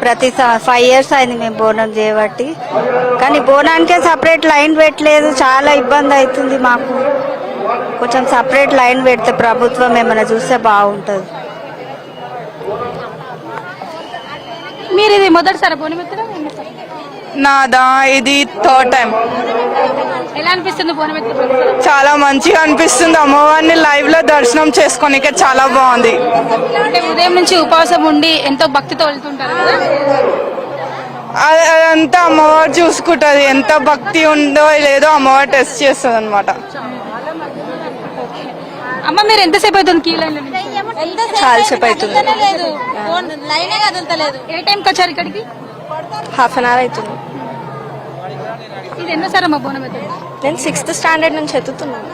ప్రతి 5 years అయింది మేము బోనం చేయబట్టి. కానీ బోనానికే సపరేట్ లైన్ పెట్టలేదు, చాలా ఇబ్బంది అవుతుంది మాకు. కొంచెం సపరేట్ లైన్ పెడితే ప్రభుత్వం ఏమైనా చూస్తే బాగుంటుంది. మీరు ఇది మొదటిసారి బోనం ఎత్తడం? నాదా ఇది 3rd time. ఎలా అనిపిస్తుంది బోనం ఎత్తడం? చాలా మంచిగా అనిపిస్తుంది. అమ్మవారిని లైవ్ లో దర్శనం చేసుకోనికే చాలా బాగుంది. అంటే ఉదయం నుంచి ఉపవాసం ఉండి ఎంతో భక్తితో వెళ్తుంటారు కదా, అదంతా అమ్మవారు చూసుకుంటది. ఎంత భక్తి ఉందో లేదో అమ్మవారు టెస్ట్ చేస్తుంది అనమాట. అమ్మ మీరు ఎంతసేపు అవుతుంది క్యూ లైన్ లో? చాలా సేపు అవుతుంది. ఏ టైంకి వచ్చారు ఇక్కడికి? 1/2 hour అవుతుంది. ఇది ఎన్నోసారి అమ్మ బోనం ఎత్తడం? నేను 6th standard నుంచి ఎత్తుతున్నాను.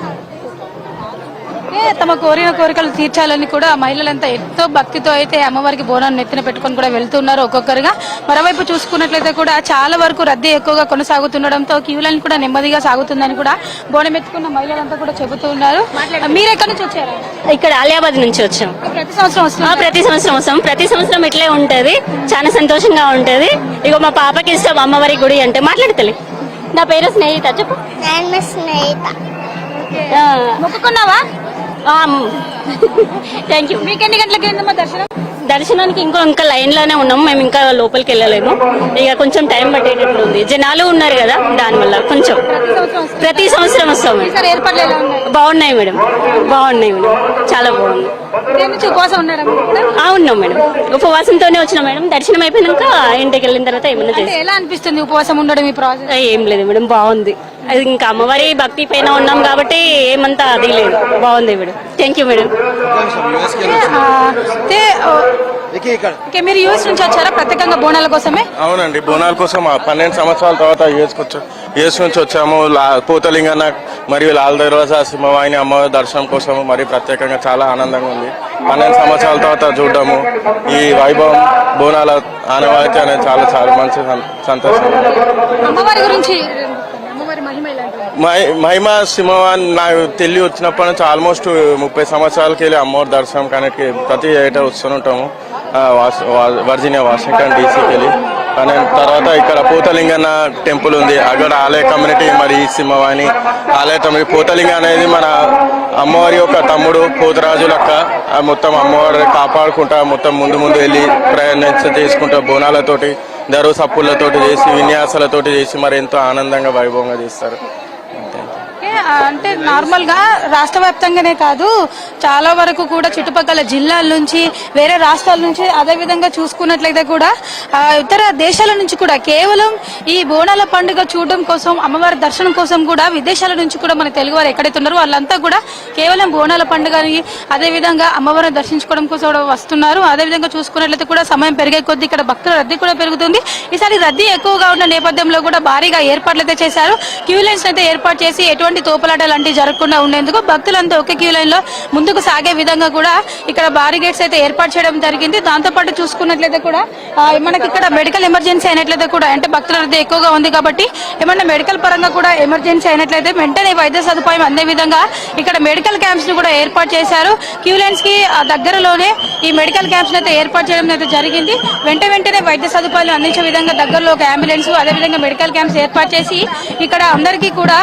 తమ కోరిన కోరికలు తీర్చాలని కూడా మహిళలంతా ఎంతో భక్తితో అయితే అమ్మవారికి బోనాన్ని నెత్తిన పెట్టుకొని కూడా వెళ్తున్నారు ఒక్కొక్కరుగా. మరోవైపు చూసుకున్నట్లయితే కూడా చాలా వరకు రద్దీ ఎక్కువగా కొనసాగుతుండడంతో క్యూ లైన్ కూడా నెమ్మదిగా సాగుతుందని కూడా బోనం ఎత్తుకున్న మహిళలంతా కూడా చెబుతున్నారు. మీరు ఎక్కడి నుంచి వచ్చారు? ఇక్కడ ఆలియాబాద్ నుంచి వచ్చాం. ప్రతి సంవత్సరం వస్తున్నాం? ప్రతి సంవత్సరం వస్తాం. ప్రతి సంవత్సరం ఇట్లే ఉంటది, చాలా సంతోషంగా ఉంటది. ఇక మా పాపకి ఇష్టం అమ్మవారి గుడి అంటే. మాట్లాడతలే. నా పేరు స్నేహిత. చెప్పు. మొక్కుకున్నావా? Thank you. మీకు ఎన్ని గంటలకి అయిందమ్మా దర్శనం? దర్శనానికి ఇంకా లైన్ లోనే ఉన్నాం మేము, ఇంకా లోపలికి వెళ్ళలేము. ఇక కొంచెం టైం పట్టేటట్లు ఉంది, జనాలు ఉన్నారు కదా, దానివల్ల కొంచెం. ప్రతి సంవత్సరం వస్తాం. బాగున్నాయి మేడం, బాగున్నాయి మేడం, చాలా బాగుంది. ఉపవాసం ఉన్నారా? ఉన్నాం మేడం, ఉపవాసంతోనే వచ్చినాం మేడం. దర్శనం అయిపోయినాక ఇంటికి వెళ్ళిన తర్వాత ఏమన్నా చేసి. ఎలా అనిపిస్తుంది ఉపవాసం ఉండడం ఈ ప్రాసెస్? ఏం లేదు మేడం, బాగుంది. అది ఇంకా అమ్మవారి భక్తి పైన ఉన్నాం కాబట్టి ఏమంతా అది లేదు, బాగుంది మేడం. Thank you madam. మీరు యూఎస్ నుంచి వచ్చారా ప్రత్యేకంగా బోనాల కోసమే? అవునండి, బోనాల కోసం 12 సంవత్సరాల తర్వాత యూఎస్ నుంచి వచ్చాము. పోతలింగన్న మరియు లాల్ దర్వాజా సింహవాహిని అమ్మవారి దర్శనం కోసం మరి ప్రత్యేకంగా చాలా ఆనందంగా ఉంది. 12 సంవత్సరాల తర్వాత చూడడము, ఈ వైభవం బోనాల ఆనవాయితీ అనేది చాలా చాలా మంచి సంతోషం. అమ్మవారి గురించి మహిమ సింహవాహిని నాకు తెలియ వచ్చినప్పటి నుంచి ఆల్మోస్ట్ 30 సంవత్సరాలకి వెళ్ళి అమ్మవారి దర్శనం కానీ ప్రతి ఏటా వస్తుంటాము. వర్జీనియా వాషింగ్టన్ డీసీకి వెళ్ళి తర్వాత ఇక్కడ పోతలింగన్న టెంపుల్ ఉంది, అక్కడ ఆలయ కమ్యూనిటీ మరి సింహవాహిని ఆలయ కమ్యూనిటీ. పోతలింగ అనేది మన అమ్మవారి యొక్క తమ్ముడు పోతరాజు లెక్క. మొత్తం అమ్మవారిని కాపాడుకుంటా మొత్తం ముందు వెళ్ళి ప్రయాణించ చేసుకుంటా బోనాలతోటి దరువు సప్పులతోటి చేసి విన్యాసాలతోటి చేసి మరి ఎంతో ఆనందంగా వైభవంగా చేస్తారు. అంటే నార్మల్ గా రాష్ట్ర వ్యాప్తంగానే కాదు, చాలా వరకు కూడా చుట్టుపక్కల జిల్లాల నుంచి, వేరే రాష్ట్రాల నుంచి, అదే విధంగా చూసుకున్నట్లయితే కూడా ఇతర దేశాల నుంచి కూడా కేవలం ఈ బోనాల పండుగ చూడడం కోసం, అమ్మవారి దర్శనం కోసం కూడా విదేశాల నుంచి కూడా మన తెలుగు వారు ఎక్కడైతే ఉన్నారో వాళ్ళంతా కూడా కేవలం బోనాల పండుగని అదే విధంగా అమ్మవారిని దర్శించుకోవడం కోసం కూడా వస్తున్నారు. అదే విధంగా చూసుకున్నట్లయితే కూడా సమయం పెరిగే కొద్దీ ఇక్కడ భక్తుల రద్దీ కూడా పెరుగుతుంది. ఈసారి రద్దీ ఎక్కువగా ఉన్న నేపథ్యంలో కూడా భారీగా ఏర్పాట్లు అయితే చేశారు. క్యూ లైన్స్ అయితే ఏర్పాటు చేసి ఎటువంటి తోపులాట లాంటివి జరగకుండా ఉండేందుకు భక్తులంతా ఒకే క్యూ లైన్ లో ముందుకు సాగే విధంగా కూడా ఇక్కడ బారిగేట్స్ అయితే ఏర్పాటు చేయడం జరిగింది. దాంతో పాటు చూసుకున్నట్లయితే కూడా మనకి ఇక్కడ మెడికల్ ఎమర్జెన్సీ అయినట్లయితే కూడా, అంటే భక్తుల రద్దీ ఎక్కువగా ఉంది కాబట్టి ఏమన్నా మెడికల్ పరంగా కూడా ఎమర్జెన్సీ అయినట్లయితే వెంటనే వైద్య సదుపాయం అందే విధంగా ఇక్కడ మెడికల్ క్యాంప్స్ ను కూడా ఏర్పాటు చేశారు. క్యూ లైన్స్ కి దగ్గరలోనే ఈ మెడికల్ క్యాంప్స్ అయితే ఏర్పాటు చేయడం అయితే జరిగింది. వెంటనే వైద్య సదుపాయాలు అందించే విధంగా దగ్గరలో ఒక అంబులెన్స్, అదేవిధంగా మెడికల్ క్యాంప్స్ ఏర్పాటు చేసి ఇక్కడ అందరికీ కూడా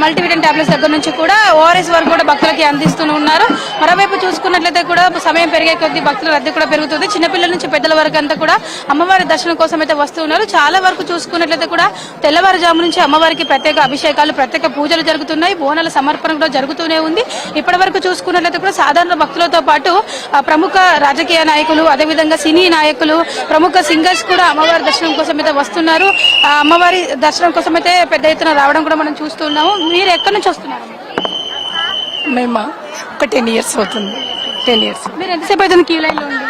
మల్టీవిటమిన్ టాబ్లెట్స్ దగ్గర నుంచి కూడా ఓఆర్ఎస్ వరకు కూడా భక్తులకి అందిస్తూ ఉన్నారు. మరోవైపు చూసుకున్నట్లయితే కూడా సమయం పెరిగే కొద్దీ భక్తుల రద్దీ కూడా పెరుగుతుంది. చిన్నపిల్లల నుంచి పెద్దల వరకు అంతా కూడా అమ్మవారి దర్శనం కోసం అయితే వస్తూ ఉన్నారు. చాలా వరకు చూసుకున్నట్లయితే కూడా తెల్లవారుజాము నుంచి అమ్మవారికి ప్రత్యేక అభిషేకాలు, ప్రత్యేక పూజలు జరుగుతున్నాయి. బోనాల సమర్పణ కూడా జరుగుతూనే ఉంది. ఇప్పటి వరకు చూసుకున్నట్లయితే కూడా సాధారణ భక్తులతో పాటు ప్రముఖ రాజకీయ నాయకులు, అదేవిధంగా సినీ నాయకులు, ప్రముఖ సింగర్స్ కూడా అమ్మవారి దర్శనం కోసం అయితే వస్తున్నారు. అమ్మవారి దర్శనం కోసం అయితే పెద్ద ఎత్తున రావడం కూడా మనం చూస్తున్నాము. మీరు ఎక్కడి నుంచి వస్తున్నారు? మేము ఒక 10 years అవుతుంది. 10 years. మీరు ఎంతసేపు అవుతుంది క్యూ లైన్ లో ఉంది?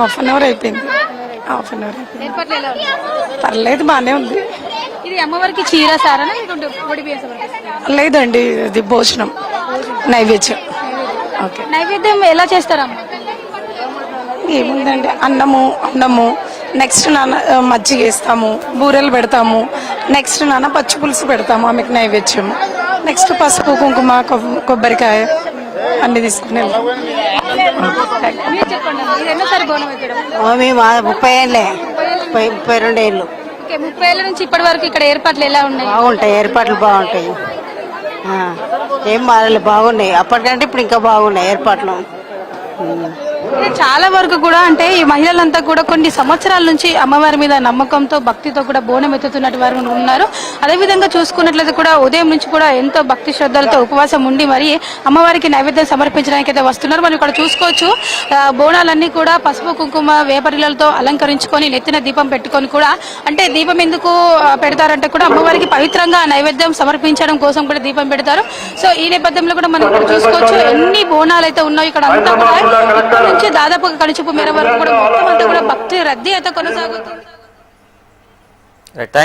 1/2 hour అయిపోయింది. 1/2 hour అయిపోయింది. ఏర్పాట్లు ఎలా ఉన్నాయి? పర్లేదు, బాగానే ఉంది. ఇది అమ్మవారికి చీర సారనా లేదండి, ఇది భోజనం నైవేద్యం. ఓకే, నైవేద్యం ఎలా చేస్తారమ్మ? ఏముందండి, అన్నము నెక్స్ట్ మజ్జిగ వేస్తాము, బూరెలు పెడతాము, నెక్స్ట్ పచ్చి పులుసు పెడతాము ఆమెకు నైవేద్యం, నెక్స్ట్ పసుపు కుంకుమ కొబ్బరికాయ అన్ని తీసుకుని వెళ్తాం. మీరు చెప్పండి ఇది ఎన్నోసారి బోనం ఎక్కడం? మేము 30 ఏళ్ళే 32 ఏళ్ళు. ఓకే, 30 ఏళ్ళ నుంచి ఇప్పటి వరకు ఇక్కడ ఏర్పాట్లు ఎలా ఉన్నాయి? బాగుంటాయి, ఏర్పాట్లు బాగుంటాయి. ఏం మారలేదు, బాగున్నాయి. అప్పటికంటే ఇప్పుడు ఇంకా బాగున్నాయి ఏర్పాట్లు. అంటే చాలా వరకు కూడా అంటే ఈ మహిళలంతా కూడా కొన్ని సంవత్సరాల నుంచి అమ్మవారి మీద నమ్మకంతో భక్తితో కూడా బోనం ఎత్తుతున్నట్టు వారు ఉన్నారు. అదేవిధంగా చూసుకున్నట్లయితే కూడా ఉదయం నుంచి కూడా ఎంతో భక్తి శ్రద్ధలతో ఉపవాసం ఉండి మరి అమ్మవారికి నైవేద్యం సమర్పించడానికి అయితే వస్తున్నారు. మనం ఇక్కడ చూసుకోవచ్చు బోనాలన్నీ కూడా పసుపు కుంకుమ వేపరిలతో అలంకరించుకొని నెత్తిన దీపం పెట్టుకొని కూడా అంటే దీపం ఎందుకు పెడతారంటే కూడా అమ్మవారికి పవిత్రంగా నైవేద్యం సమర్పించడం కోసం కూడా దీపం పెడతారు. సో ఈ నేపథ్యంలో కూడా మనం ఇక్కడ చూసుకోవచ్చు ఎన్ని బోనాలు అయితే ఉన్నాయో ఇక్కడ అంతా కూడా ఇక్కడ నుంచి దాదాపుగా కనుచూపు మేర వరకు కూడా మొత్తం అంతా కూడా భక్తి రద్దీ అయితే కొనసాగుతుంది.